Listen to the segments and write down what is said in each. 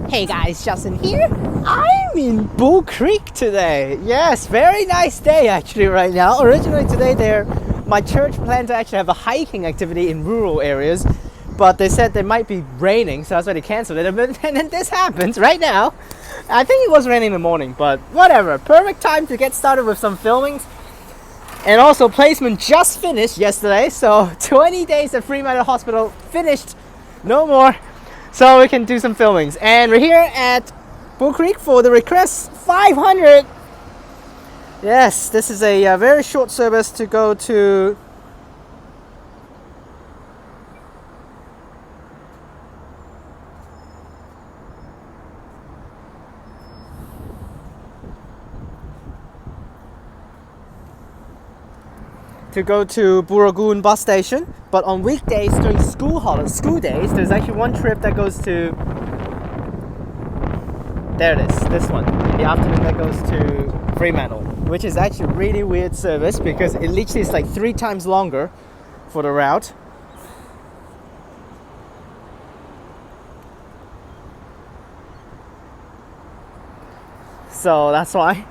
Hey guys, Justin here. I'm in Bull Creek today. Yes, very nice day actually right now. Originally today my church planned to actually have a hiking activity in rural areas, but they said there might be raining, so that's why they cancelled it. And then this happens right now. I think it was raining in the morning, but whatever. Perfect time to get started with some filmings. And also placement just finished yesterday, so 20 days at Fremantle Hospital finished. No more. So we can do some filmings. And we're here at Bull Creek for the Request 500. Yes, this is a very short service to go to Booragoon bus station, but on weekdays during school days, there's actually one trip that goes to, there it is, this one, in the afternoon that goes to Fremantle, which is actually a really weird service because it literally is like 3 times longer for the route. So that's why.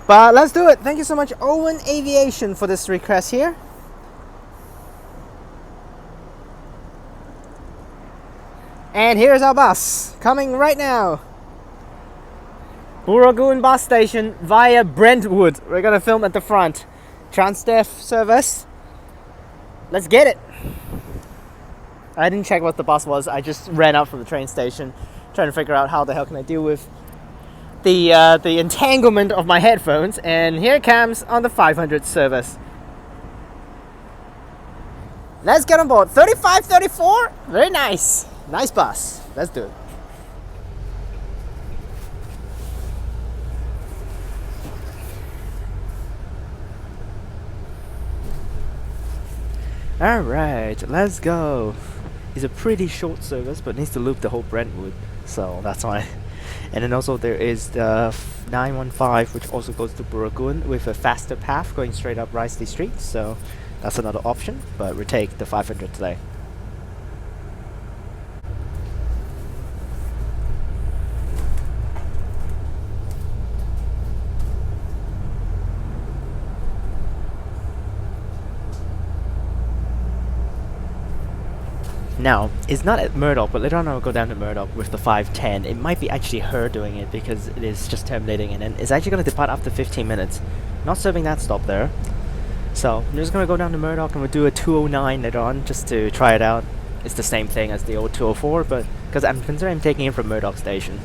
But let's do it. Thank you so much, Owen Aviation, for this request here. And here's our bus coming right now. Booragoon bus station via Brentwood. We're gonna film at the front. Transperth service. Let's get it. I didn't check what the bus was. I just ran out from the train station, trying to figure out how the hell can I deal with the entanglement of my headphones. And here it comes on the 500 service. Let's get on board. 3534. Very nice. Nice bus. Let's do it. Alright, let's go. It's a pretty short service, but needs to loop the whole Brentwood, so that's why. And then also there is the 915, which also goes to Booragoon with a faster path going straight up Risley Street, so that's another option, but we take the 500 today. Now, it's not at Murdoch, but later on I'll go down to Murdoch with the 510. It might be actually her doing it because it is just terminating, and then it's actually going to depart after 15 minutes. Not serving that stop there. So, I'm just going to go down to Murdoch and we'll do a 209 later on just to try it out. It's the same thing as the old 204, but because I'm considering taking it from Murdoch Station.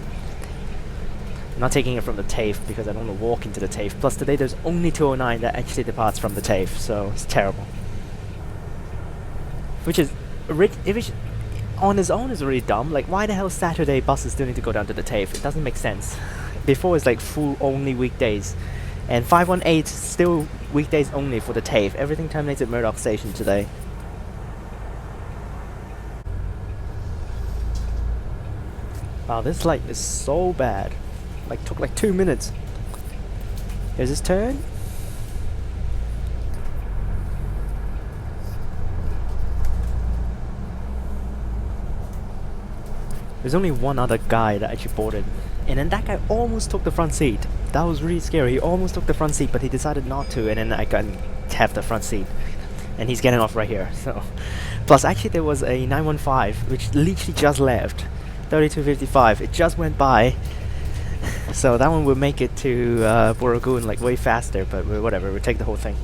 I'm not taking it from the TAFE because I don't want to walk into the TAFE. Plus today there's only 209 that actually departs from the TAFE, so it's terrible. Which is if it's on its own is really dumb. Like, why the hell Saturday buses still need to go down to the TAFE? It doesn't make sense. Before it's like full only weekdays, and 518 still weekdays only for the TAFE. Everything terminates at Murdoch Station today. Wow, this light is so bad. Like, took like 2 minutes. Here's this turn. There's only one other guy that actually boarded, and then that guy almost took the front seat. That was really scary. He almost took the front seat, but he decided not to, and then I got to have the front seat. And he's getting off right here. So, plus actually there was a 915 which literally just left, 3255. It just went by, so that one will make it to Booragoon like way faster. But whatever, we'll take the whole thing.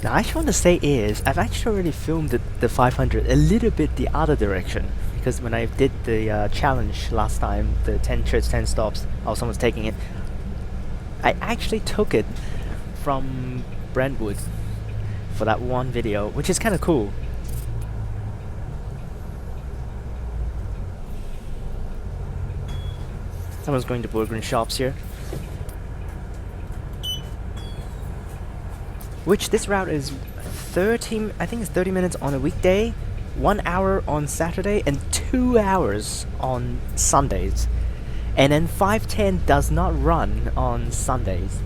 Now, I just want to say I've actually already filmed the 500 a little bit the other direction, because when I did the challenge last time, the 10 church 10 stops, someone's taking it, I actually took it from Brentwood for that one video, which is kind of cool. Someone's going to Booragoon shops here. which this route is 30, I think it's 30 minutes on a weekday, 1 hour on Saturday, and 2 hours on Sundays. And then 510 does not run on Sundays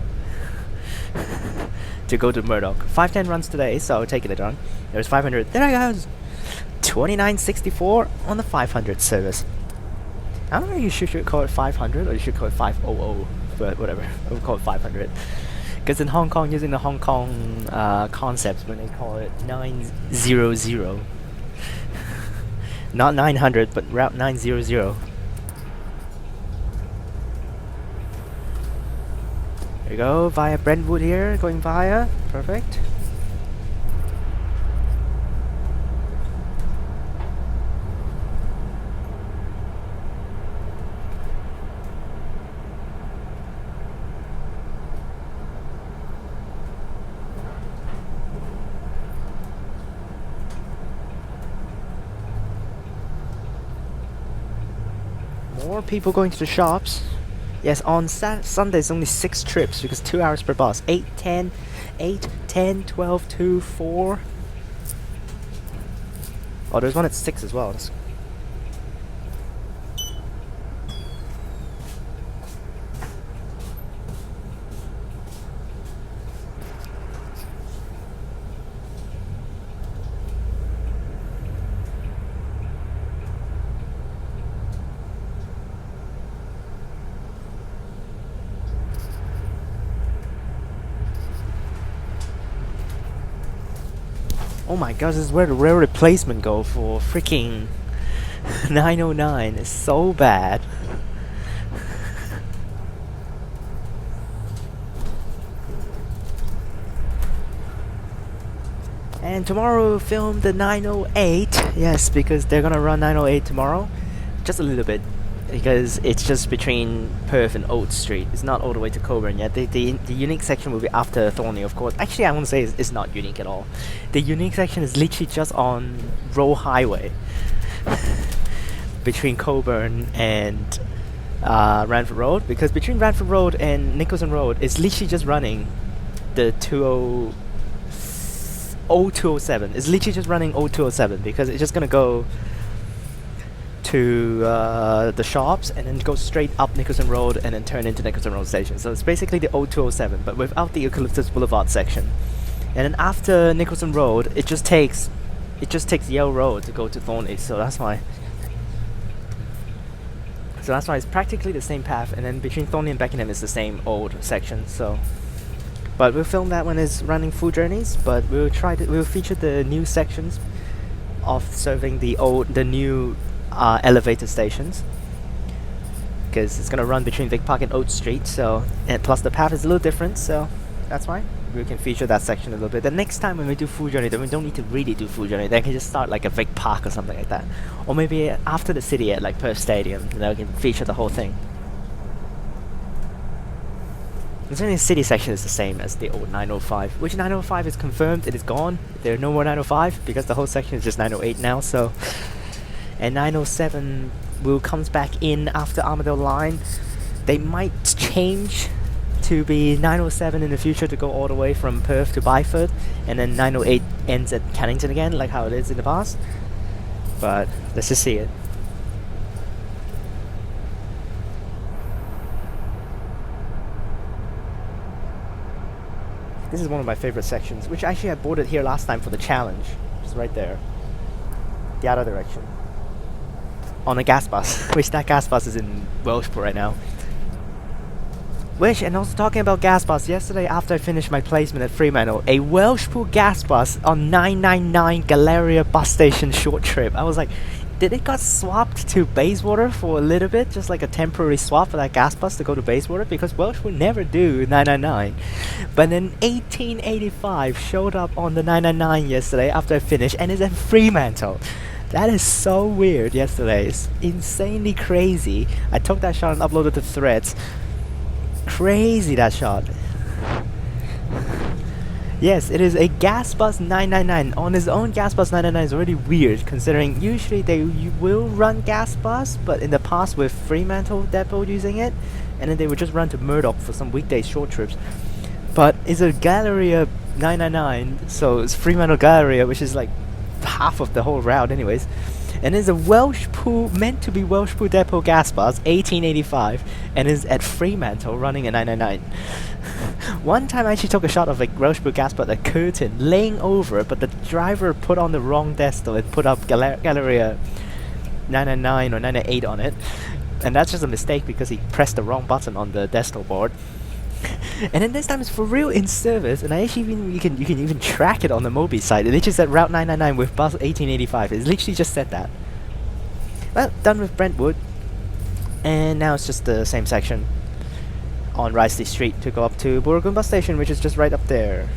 to go to Murdoch. 510 runs today, so I'll take it later on. There's 500. There it goes. 2964 on the 500 service. I don't know if you should call it 500 or you should call it 500, but whatever. We'll call it 500. Because in Hong Kong, using the Hong Kong concepts, when they call it 900. Not 900, but Route 900. There you go, via Brentwood here, going via. Perfect. More people going to the shops. Yes, on Sundays only 6 trips because 2 hours per bus. 8, 10, 12, 2, 4. Oh, there's one at 6 as well. Oh my gosh, this is where the rail replacement go for freaking 909. It's so bad. And tomorrow we'll film the 908. Yes, because they're gonna run 908 tomorrow. Just a little bit. Because it's just between Perth and Old Street. It's not all the way to Coburn yet. The unique section will be after Thorney, of course. Actually, I won't say it's not unique at all. The unique section is literally just on Road Highway between Coburn and Ranford Road. Because between Ranford Road and Nicholson Road, it's literally just running the 0207. It's literally just running 0207 because it's just gonna go to the shops and then go straight up Nicholson Road and then turn into Nicholson Road Station. So it's basically the 0207 but without the Eucalyptus Boulevard section. And then after Nicholson Road it just takes Yale Road to go to Thorney. So that's why it's practically the same path, and then between Thorney and Beckenham is the same old section. So but we'll film that when it's running full journeys, but we'll feature the new sections of serving the new elevated stations, because it's gonna run between Vic Park and Oak Street. So, and plus the path is a little different, so that's why we can feature that section a little bit. The next time when we do full journey, then we don't need to really do full journey. Then we can just start like a Vic Park or something like that, or maybe after the city at like Perth Stadium, and then we can feature the whole thing. The only city section is the same as the old 905, which 905 is confirmed. It is gone. There are no more 905 because the whole section is just 908 now. So. And 907 will comes back in after Armadale Line. They might change to be 907 in the future to go all the way from Perth to Byford, and then 908 ends at Cannington again, like how it is in the past. But let's just see it. This is one of my favorite sections, which actually I boarded here last time for the challenge. Just right there. The other direction. On a gas bus, which that gas bus is in Welshport right now. And also talking about gas bus, yesterday after I finished my placement at Fremantle, a Welshport gas bus on 999 Galleria bus station short trip. I was like, did it got swapped to Bayswater for a little bit, just like a temporary swap for that gas bus to go to Bayswater, because Welsh would never do 999. But then 1885 showed up on the 999 yesterday after I finished, and it's at Fremantle. That is so weird yesterday. It's insanely crazy. I took that shot and uploaded to Threads. Crazy, that shot. Yes, it is a gas bus 999. On his own, gas bus 999 is already weird, considering usually they will run gas bus, but in the past with Fremantle Depot using it, and then they would just run to Murdoch for some weekday short trips. But it's a Galleria 999, so it's Fremantle Galleria, which is like half of the whole route anyways. And there's a Welsh Pool, meant to be Welsh Pool Depot gas bus, 1885, and is at Fremantle running a 999. One time I actually took a shot of a Welsh Pool gas bus, a curtain laying over it, but the driver put on the wrong desktop and put up Galleria 999 or 998 on it, and that's just a mistake because he pressed the wrong button on the desktop board. And then this time it's for real in service, and I actually you can even track it on the Mobi site. It literally said Route 999 with bus 1885. It's literally just said that. Well, done with Brentwood, and now it's just the same section on Risley Street to go up to Booragoon bus station, which is just right up there.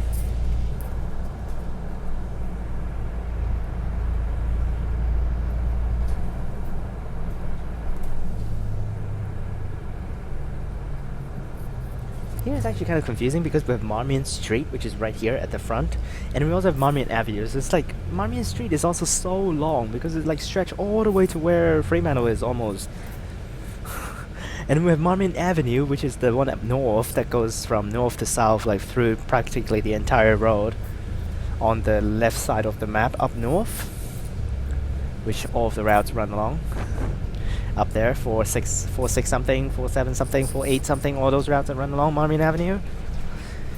Here it's actually kind of confusing because we have Marmion Street, which is right here at the front, and we also have Marmion Avenue. So it's like Marmion Street is also so long because it's like stretched all the way to where Fremantle is almost. And we have Marmion Avenue, which is the one up north that goes from north to south, like through practically the entire road on the left side of the map up north, which all of the routes run along. Up there, 46 something, 47 something, 48 something, all those routes that run along Marmion Avenue.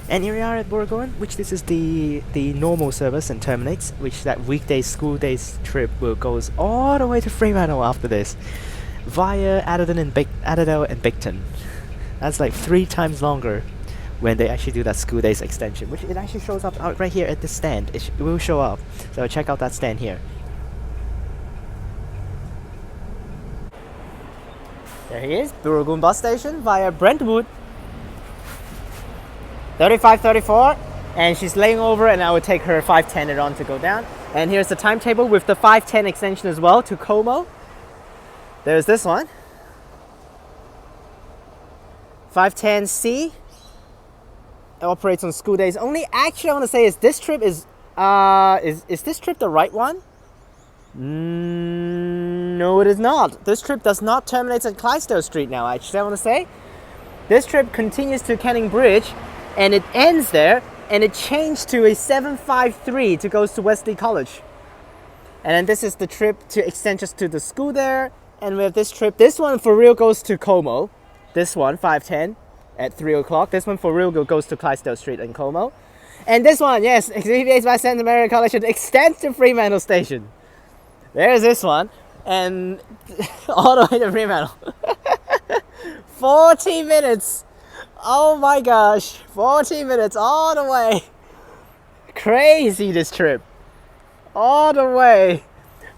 And here we are at Booragoon, which this is the normal service and terminates, which that weekday school days trip will goes all the way to Fremantle after this, via Adderton and Adderdale and Bigton. That's like 3 times longer when they actually do that school days extension, which it actually shows up out right here at the stand. It will show up, so check out that stand here. There he is, Booragoon bus station via Brentwood. 3534, and she's laying over, and I would take her 510 it on to go down. And here's the timetable with the 510 extension as well to Como. There's this one. 510C. It operates on school days only. Actually, I want to say is this trip is this trip the right one? No, it is not. This trip does not terminate at Clydesdale Street now, actually, I want to say. This trip continues to Canning Bridge, and it ends there, and it changed to a 753 to goes to Wesley College. And then this is the trip to extend just to the school there, and we have this trip. This one for real goes to Como. This one, 510, at 3 o'clock. This one for real goes to Clydesdale Street and Como. And this one, yes, abbreviates by Santa Maria College, and extends to Fremantle Station. There's this one, and all the way to Fremantle. 40 minutes. Oh my gosh, 40 minutes all the way. Crazy, this trip. All the way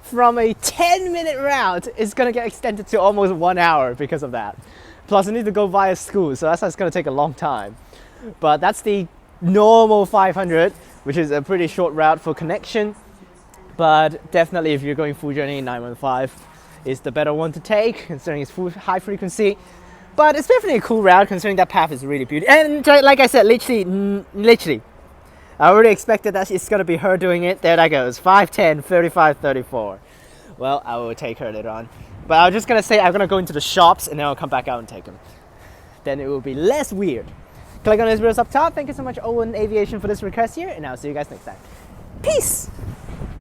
from a 10-minute route is gonna get extended to almost 1 hour because of that. Plus I need to go via school, so that's gonna take a long time. But that's the normal 500, which is a pretty short route for connection. But definitely if you're going full journey, 915 is the better one to take, considering it's full high frequency. But it's definitely a cool route, considering that path is really beautiful. And like I said, literally, I already expected that it's going to be her doing it. There that goes, 510, 3534. Well, I will take her later on. But I was just going to say I'm going to go into the shops, and then I'll come back out and take them. Then it will be less weird. Click on those videos up top. Thank you so much, Owen Aviation, for this request here, and I'll see you guys next time. Peace!